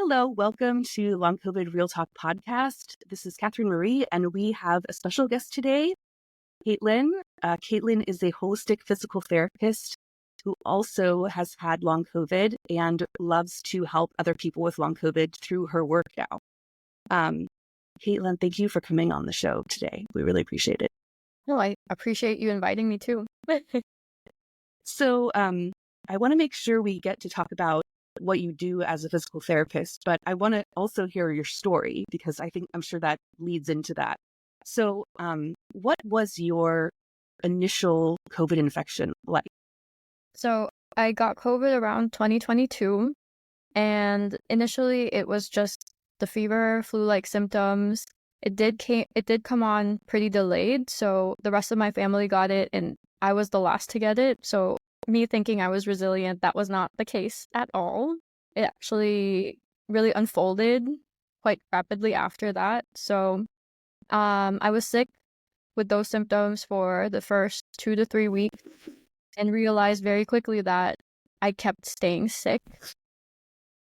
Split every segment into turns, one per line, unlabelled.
Hello, welcome to Long COVID Real Talk podcast. This is Catherine Marie, and we have a special guest today, Caitlin. Caitlin is a holistic physical therapist who also has had long COVID and loves to help other people with long COVID through her work now. Caitlin, thank you for coming on the show today. We really appreciate it.
No, I appreciate you inviting me too.
So I want to make sure we get to talk about what you do as a physical therapist, but I want to also hear your story because I'm sure that leads into that. So what was your initial COVID infection like?
So I got COVID around 2022, and initially it was just the fever, flu-like symptoms. It did come on pretty delayed, so the rest of my family got it, and I was the last to get it. So me thinking I was resilient, that was not the case at all. It actually really unfolded quite rapidly after that. So I was sick with those symptoms for the first 2 to 3 weeks and realized very quickly that I kept staying sick.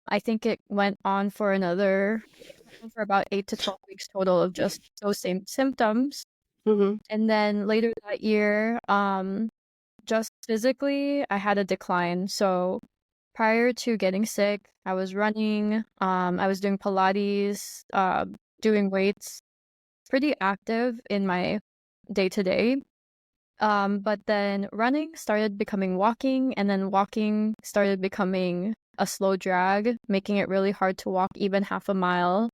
I think it went on for about 8 to 12 weeks total of just those same symptoms.
Mm-hmm.
And then later that year, just physically, I had a decline. So prior to getting sick, I was running, I was doing Pilates, doing weights, pretty active in my day-to-day. But then running started becoming walking, and then walking started becoming a slow drag, making it really hard to walk even half a mile.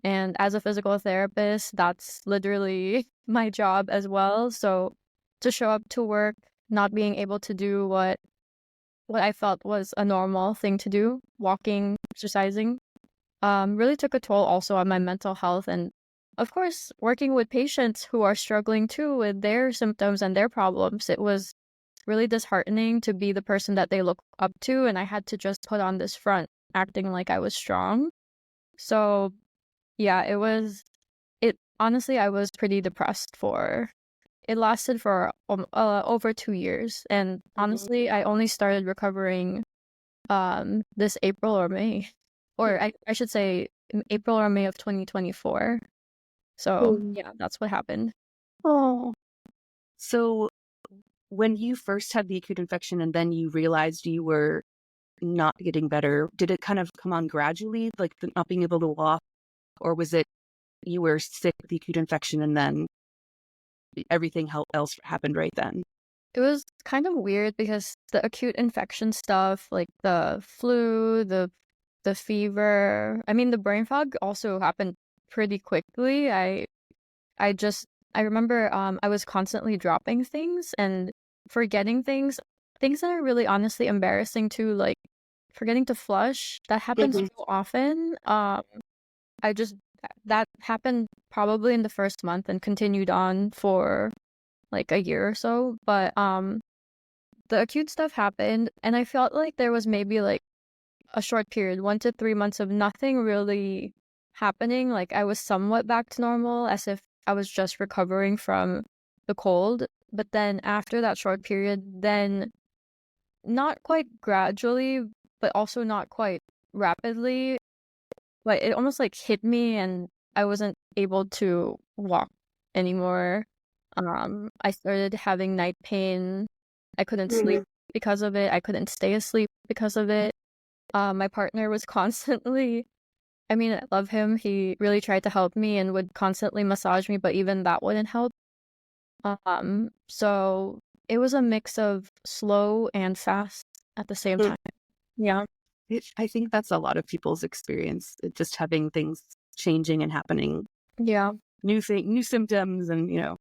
And as a physical therapist, that's literally my job as well. So to show up to work, not being able to do what I felt was a normal thing to do, walking, exercising, really took a toll also on my mental health. And of course, working with patients who are struggling too with their symptoms and their problems, it was really disheartening to be the person that they look up to. And I had to just put on this front, acting like I was strong. So yeah, honestly, I was pretty depressed it lasted for over 2 years. And honestly, I only started recovering this April or May. Or I should say April or May of 2024. So yeah, that's what happened.
Oh, so when you first had the acute infection and then you realized you were not getting better, did it kind of come on gradually, like not being able to walk, or was it you were sick with the acute infection and then everything else happened right then?
It was kind of weird because the acute infection stuff, like the flu, the fever, I mean the brain fog also happened pretty quickly. I remember I was constantly dropping things and forgetting things that are really honestly embarrassing too, like forgetting to flush. That happens so often. That happened probably in the first month and continued on for like a year or so. But the acute stuff happened, and I felt like there was maybe like a short period, 1 to 3 months of nothing really happening. Like I was somewhat back to normal, as if I was just recovering from the cold. But then after that short period, then not quite gradually, but also not quite rapidly, but it almost like hit me and I wasn't able to walk anymore. I started having night pain. I couldn't sleep because of it. I couldn't stay asleep because of it. My partner was constantly, I mean, I love him. He really tried to help me and would constantly massage me, but even that wouldn't help. So it was a mix of slow and fast at the same time. Yeah.
I think that's a lot of people's experience, just having things changing and happening.
Yeah.
New symptoms and,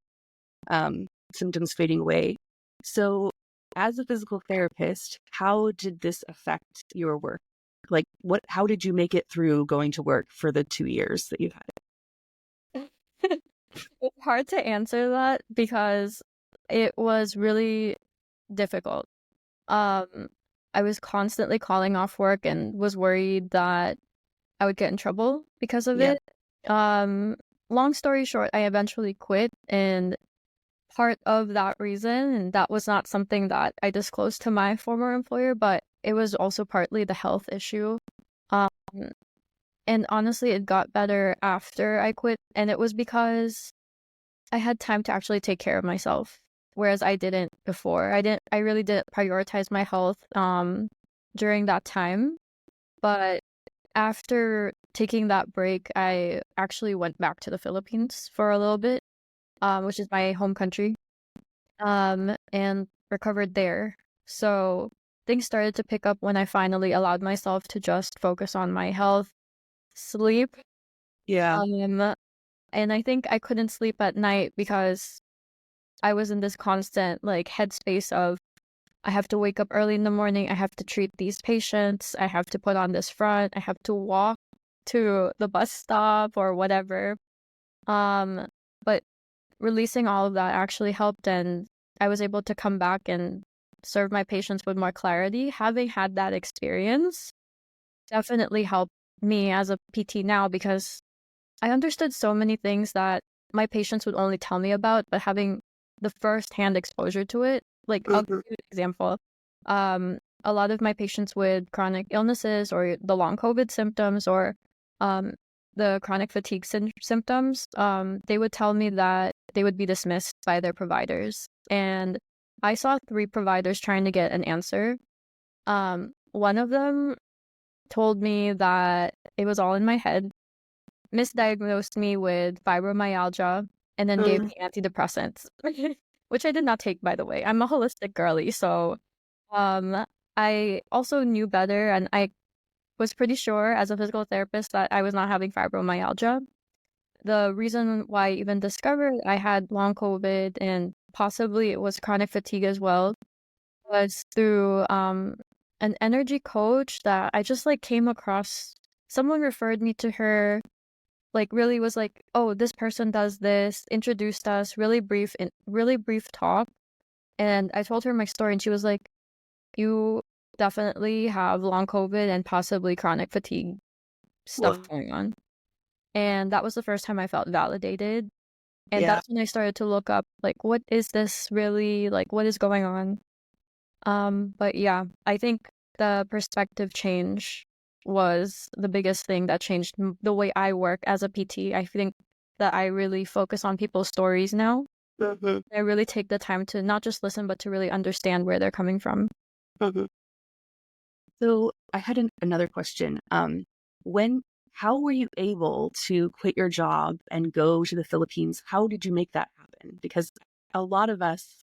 symptoms fading away. So as a physical therapist, how did this affect your work? Like how did you make it through going to work for the 2 years that you had it?
It's hard to answer that because it was really difficult. I was constantly calling off work and was worried that I would get in trouble because of it. Long story short, I eventually quit, and part of that reason, and that was not something that I disclosed to my former employer, but it was also partly the health issue. And honestly, it got better after I quit. And it was because I had time to actually take care of myself, whereas I didn't before. I really didn't prioritize my health during that time. But after taking that break, I actually went back to the Philippines for a little bit, which is my home country, and recovered there. So things started to pick up when I finally allowed myself to just focus on my health, sleep.
Yeah.
And I think I couldn't sleep at night because I was in this constant like headspace of I have to wake up early in the morning, I have to treat these patients, I have to put on this front, I have to walk to the bus stop or whatever. Um, but releasing all of that actually helped, and I was able to come back and serve my patients with more clarity. Having had that experience definitely helped me as a PT now because I understood so many things that my patients would only tell me about, but having the first-hand exposure to it, like I'll give
Mhm.
you an example. A lot of my patients with chronic illnesses or the long COVID symptoms or um, the chronic fatigue symptoms, they would tell me that they would be dismissed by their providers. And I saw 3 providers trying to get an answer. One of them told me that it was all in my head, misdiagnosed me with fibromyalgia, and then gave
Mm.
me antidepressants, which I did not take, by the way. I'm a holistic girly, so um, I also knew better, and I was pretty sure as a physical therapist that I was not having fibromyalgia. The reason why I even discovered I had long COVID and possibly it was chronic fatigue as well was through an energy coach that I just like came across. Someone referred me to her, like really was like, oh, this person does this, introduced us, really brief talk. And I told her my story and she was like, you definitely have long COVID and possibly chronic fatigue stuff
Well,
going on. And that was the first time I felt validated. And
yeah.
that's when I started to look up like what is this really, like what is going on? But yeah, I think the perspective change was the biggest thing that changed the way I work as a PT. I think that I really focus on people's stories now.
Mhm.
I really take the time to not just listen, but to really understand where they're coming from.
Mhm. So I had another question. When, how were you able to quit your job and go to the Philippines? How did you make that happen? Because a lot of us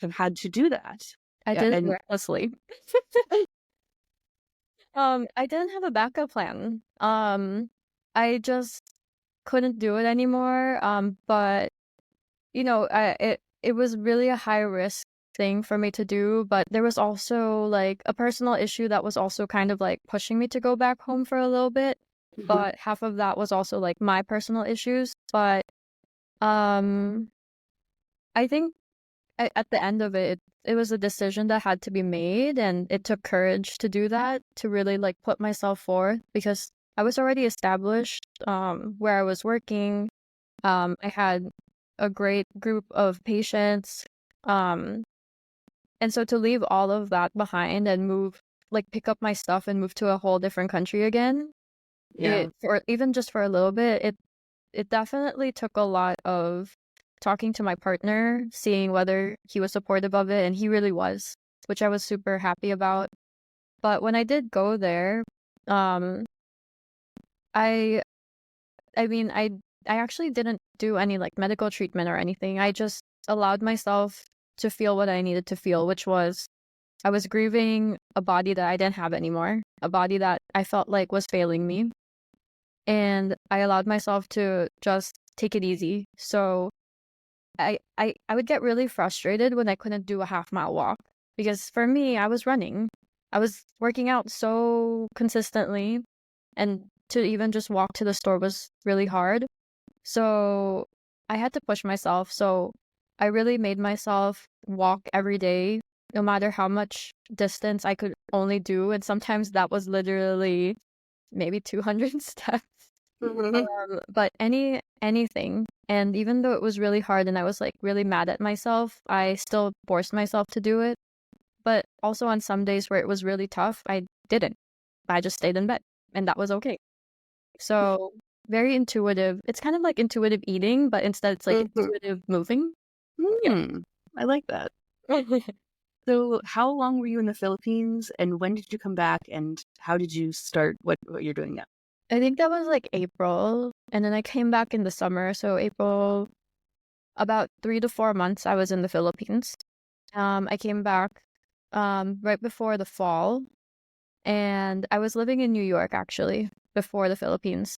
have had to do that.
I
Yeah,
did it
and
recklessly. I didn't have a backup plan. I just couldn't do it anymore. But you know, it was really a high risk thing for me to do, but there was also like a personal issue that was also kind of like pushing me to go back home for a little bit.
Mhm.
But half of that was also like my personal issues. But um I think at the end of it, it was a decision that had to be made, and it took courage to do that, to really like put myself forth because I was already established where I was working. I had a great group of patients. Um, and so to leave all of that behind and move, like pick up my stuff and move to a whole different country again,
Yeah.
for even just for a little bit, it definitely took a lot of talking to my partner, seeing whether he was supportive of it, and he really was, which I was super happy about. But when I did go there, um, I I mean, I actually didn't do any like medical treatment or anything. I just allowed myself to feel what I needed to feel, which was I was grieving a body that I didn't have anymore, a body that I felt like was failing me. And I allowed myself to just take it easy. So I would get really frustrated when I couldn't do a half-mile walk because for me, I was running. I was working out so consistently, and to even just walk to the store was really hard. So I had to push myself. So I really made myself walk every day, no matter how much distance I could only do. And sometimes that was literally maybe 200 steps.
Mhm.
But anything. And even though it was really hard and I was like really mad at myself, I still forced myself to do it. But also on some days where it was really tough, I didn't. I just stayed in bed and that was okay. So very intuitive. It's kind of like intuitive eating, but instead it's like
Mhm.
intuitive moving.
I like that. So how long were you in the Philippines, and when did you come back, and how did you start what you're doing now?
I think that was like April, and then I came back in the summer. So April, about 3 to 4 months I was in the Philippines. I came back right before the fall, and I was living in New York actually before the Philippines.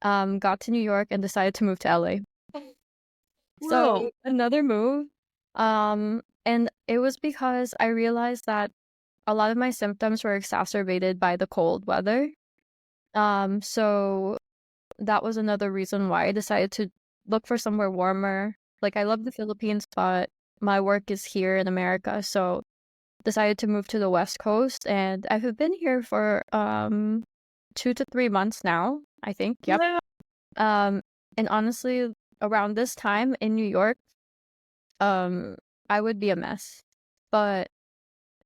Got to New York and decided to move to LA.
Whoa.
So another move. And it was because I realized that a lot of my symptoms were exacerbated by the cold weather. So that was another reason why I decided to look for somewhere warmer. Like I love the Philippines, but my work is here in America, so decided to move to the West Coast, and I've been here for 2 to 3 months now, I think. Yep.
Yeah.
Um, and honestly, around this time in New York, I would be a mess. But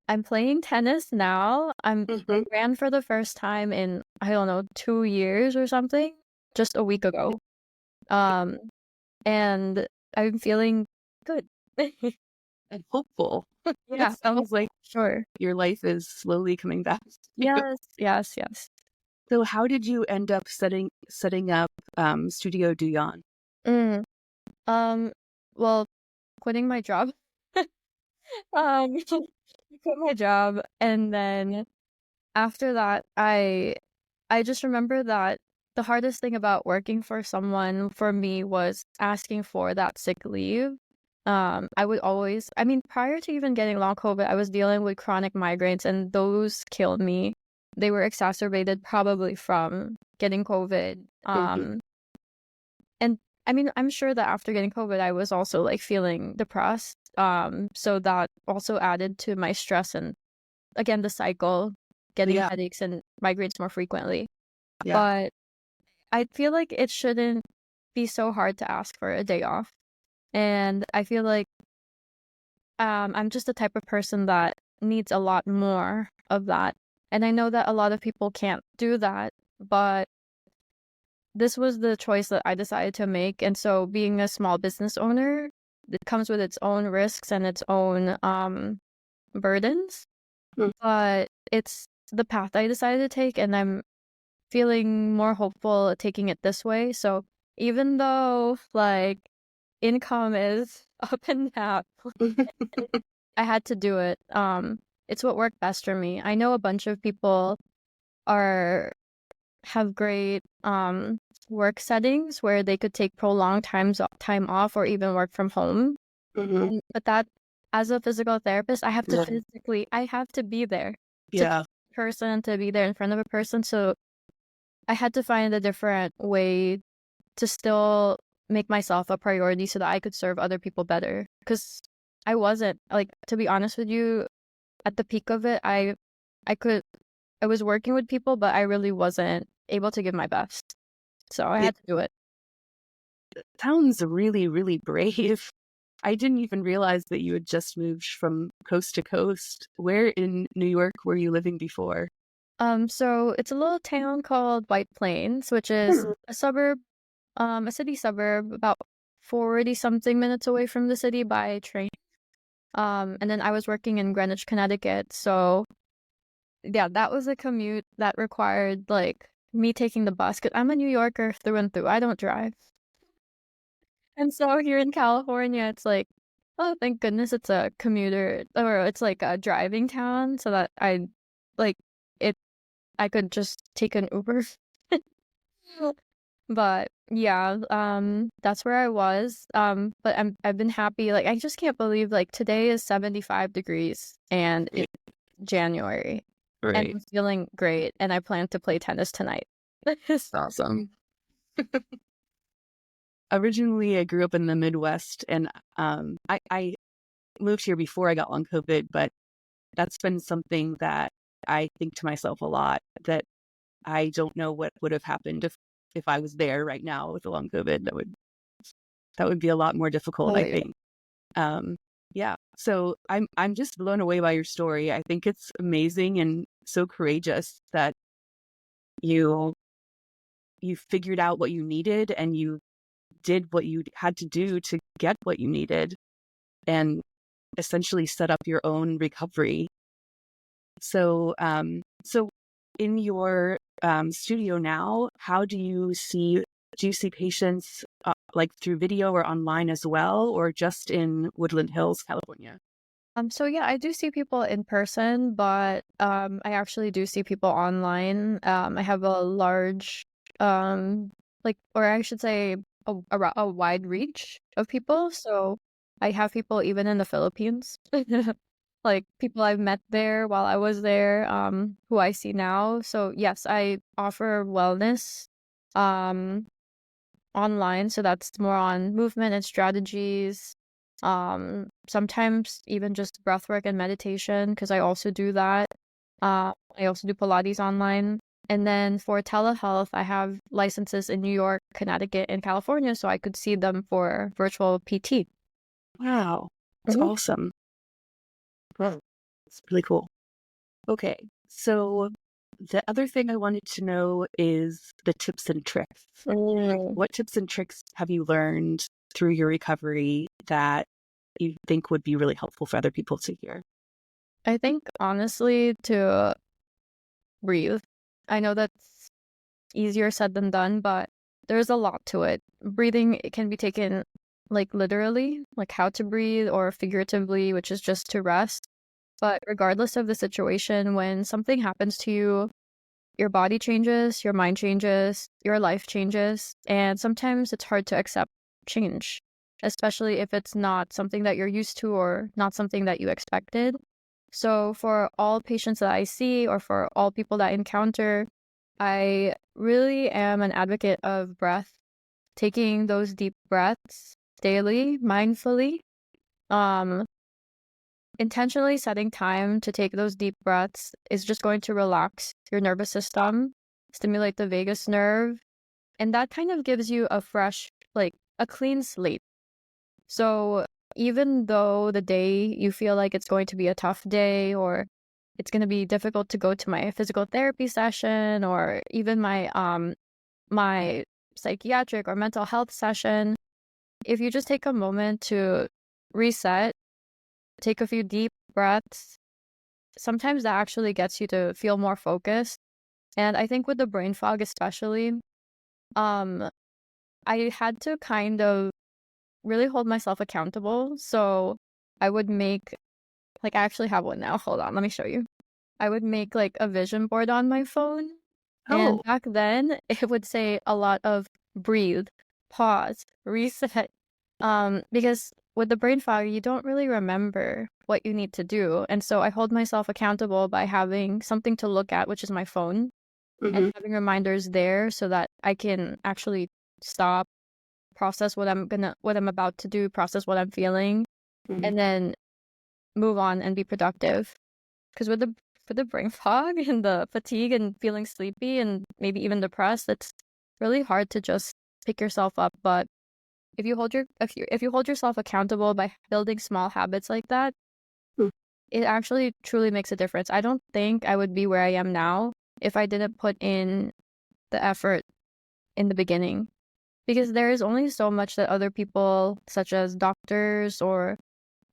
I'm playing tennis now. I ran for the first time in, I don't know, 2 years or something, just a week ago. Um, and I'm feeling good.
And hopeful. It
Yeah,
sounds like
sure.
your life is slowly coming back to you.
Yes, yes, yes.
So how did you end up setting up Studio Duyan?
Mm. Um, well, quitting my job. Quit my job, and then after that, I just remember that the hardest thing about working for someone for me was asking for that sick leave. I would always, I mean, prior to even getting long COVID, I was dealing with chronic migraines, and those killed me. They were exacerbated probably from getting COVID. And I mean, I'm sure that after getting COVID, I was also like feeling depressed. So that also added to my stress and again the cycle, getting
Yeah.
headaches and migraines more frequently.
Yeah.
But I feel like it shouldn't be so hard to ask for a day off. And I feel like I'm just the type of person that needs a lot more of that. And I know that a lot of people can't do that, but this was the choice that I decided to make. And so being a small business owner, it comes with its own risks and its own burdens.
Mm.
But it's the path I decided to take, and I'm feeling more hopeful at taking it this way. So even though like income is up and down, I had to do it. It's what worked best for me. I know a bunch of people are have great work settings where they could take prolonged time off or even work from home. But that, as a physical therapist, I have to I have to be there to
Yeah.
person, to be there in front of a person. So I had to find a different way to still make myself a priority so that I could serve other people better. Because I wasn't, like, to be honest with you, at the peak of it, I was working with people, but I really wasn't able to give my best. So I
It
had to do it.
sounds really, really brave. I didn't even realize that you had just moved from coast to coast. Where in New York were you living before?
So it's a little town called White Plains, which is a suburb, a city suburb, about 40 something minutes away from the city by train. And then I was working in Greenwich, Connecticut. So yeah, that was a commute that required like me taking the bus because I'm a New Yorker through and through. I don't drive. And so here in California, it's like, oh, thank goodness it's a commuter or it's like a driving town so that like it I could just take an Uber. But yeah, that's where I was. But I've been happy. Like I just can't believe like today is 75 degrees and it's January. And
Right.
I'm feeling great and I plan to play tennis tonight.
Awesome. Originally, I grew up in the Midwest, and I moved here before I got long COVID, but that's been something that I think to myself a lot, that I don't know what would have happened if I was there right now with the long COVID. That would be a lot more difficult,
Oh
I
yeah.
think. Yeah. So I'm just blown away by your story. I think it's amazing and so courageous that you you figured out what you needed and you did what you had to do to get what you needed and essentially set up your own recovery. So, so in your studio now, how do you see patients like through video or online as well, or just in Woodland Hills, California?
So yeah, I do see people in person, but I actually do see people online. I have a large, or I should say, a wide reach of people. So I have people even in the Philippines, like people I've met there while I was there, who I see now. So yes, I offer wellness, um, online. So that's more on movement and strategies. Sometimes even just breath work and meditation, because I also do that. I also do Pilates online. And then for telehealth, I have licenses in New York, Connecticut, and California, so I could see them for virtual PT.
Wow, that's
Mhm.
awesome. Wow, it's really cool. Okay, so the other thing I wanted to know is the tips and tricks. What tips and tricks have you learned through your recovery that you think would be really helpful for other people to hear?
I think honestly to breathe. I know that's easier said than done, but there's a lot to it. Breathing, it can be taken like literally, like how to breathe, or figuratively, which is just to rest. But regardless of the situation, when something happens to you, your body changes, your mind changes, your life changes, and sometimes it's hard to accept change, especially if it's not something that you're used to or not something that you expected. So, for all patients that I see or for all people that I encounter, I really am an advocate of breath, taking those deep breaths daily, mindfully. Um, Intentionally setting time to take those deep breaths is just going to relax your nervous system, stimulate the vagus nerve, and that kind of gives you a fresh, like a clean slate. So even though the day you feel like it's going to be a tough day, or it's going to be difficult to go to my physical therapy session, or even my psychiatric or mental health session, if you just take a moment to reset, take a few deep breaths, sometimes that actually gets you to feel more focused. And I think with the brain fog especially, um, I had to kind of really hold myself accountable. So I would make, like, I actually have one now. Hold on, let me show you. I would make like a vision board on my phone. And
Oh,
back then, it would say a lot of breathe, pause, reset. Because with the brain fog, you don't really remember what you need to do. And so I hold myself accountable by having something to look at, which is my phone, and
hmm
having reminders there so that I can actually stop, process what I'm about to do, process what I'm feeling,
hmm
and then move on and be productive. Because with the brain fog and the fatigue and feeling sleepy and maybe even depressed, it's really hard to just pick yourself up. But if you hold yourself accountable by building small habits like that, it actually truly makes a difference. I don't think I would be where I am now if I didn't put in the effort in the beginning. Because there is only so much that other people, such as doctors or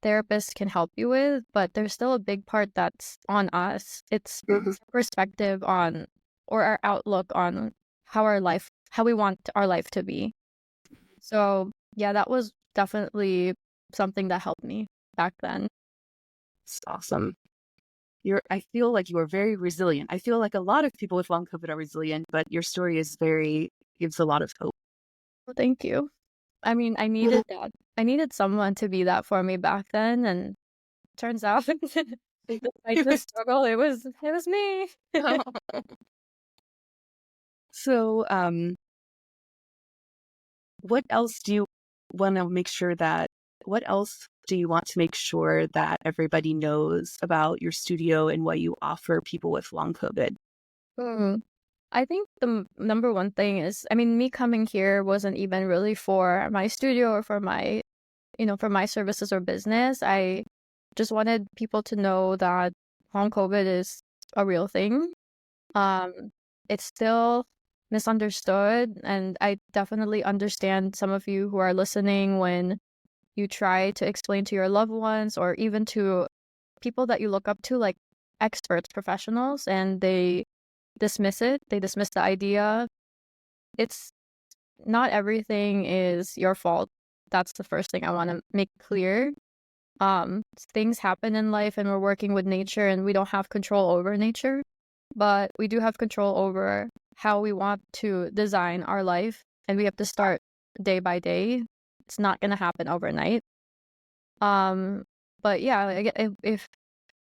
therapists, can help you with, but there's still a big part that's on us. It's
hmm
perspective on, or our outlook on how we want our life to be. So yeah, that was definitely something that helped me back then.
It's awesome. I feel like you are very resilient. I feel like a lot of people with long COVID are resilient, but your story gives a lot of hope.
Well, thank you. I mean, I needed that. I needed someone to be that for me back then, and turns out, despite the struggle, it was me.
So, what else do you want to make sure that, what else do you want to make sure that everybody knows about your studio and what you offer people with long COVID?
Hmm. I think the number one thing is, I mean, me coming here wasn't even really for my studio or for my, for my services or business. I just wanted people to know that long COVID is a real thing. Um, it's still misunderstood. And I definitely understand some of you who are listening when you try to explain to your loved ones or even to people that you look up to, like experts, professionals, and they dismiss it. They dismiss the idea. It's not everything is your fault. That's the first thing I want to make clear. Things happen in life and we're working with nature and we don't have control over nature, but we do have control over how we want to design our life, and we have to start day by day. It's not going to happen overnight. But yeah,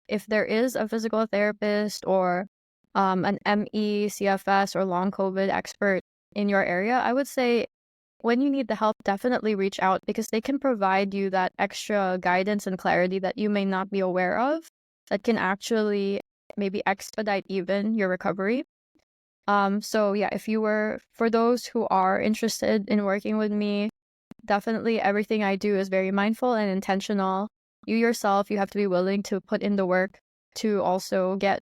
if there is a physical therapist or an ME, CFS, or long COVID expert in your area, I would say when you need the help, definitely reach out, because they can provide you that extra guidance and clarity that you may not be aware of that can actually maybe expedite even your recovery. So yeah, for those who are interested in working with me, definitely everything I do is very mindful and intentional. You yourself, you have to be willing to put in the work to also get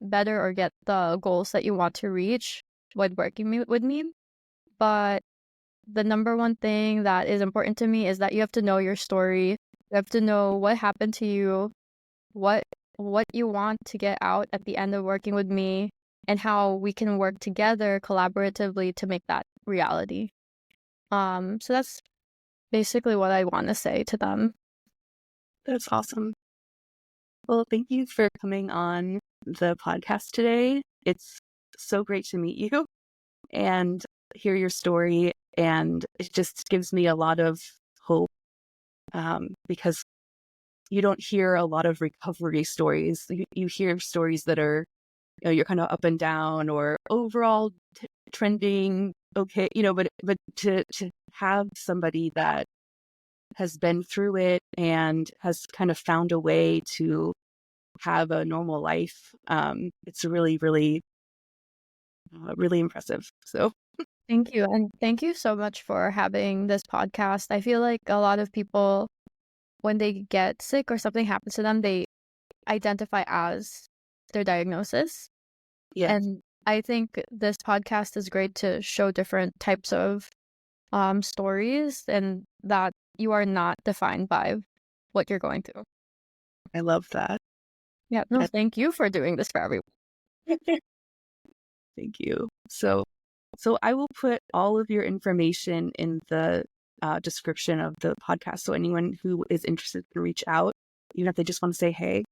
better or get the goals that you want to reach with working with me. But the number one thing that is important to me is that you have to know your story. You have to know what happened to you, what you want to get out at the end of working with me, and how we can work together collaboratively to make that reality. So that's basically what I want to say to them.
That's awesome. Well, thank you for coming on the podcast today. It's so great to meet you and hear your story. And it just gives me a lot of hope because you don't hear a lot of recovery stories. You hear stories that are, you're kind of up and down or overall trending okay, but to have somebody that has been through it and has kind of found a way to have a normal life, it's really, really, really impressive. So
Thank you. And thank you so much for having this podcast. I feel like a lot of people, when they get sick or something happens to them, they identify as their diagnosis.
yeah,
And I think this podcast is great to show different types of stories, and that you are not defined by what you're going through.
I love that.
Yeah, no, thank you for doing this for everyone.
Thank you. So I will put all of your information in the description of the podcast. So anyone who is interested can reach out, even if they just want to say hey.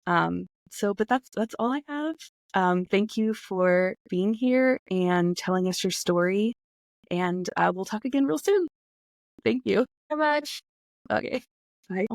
But that's all I have. Thank you for being here and telling us your story. And we'll talk again real soon. Thank you
So much.
Okay. Bye.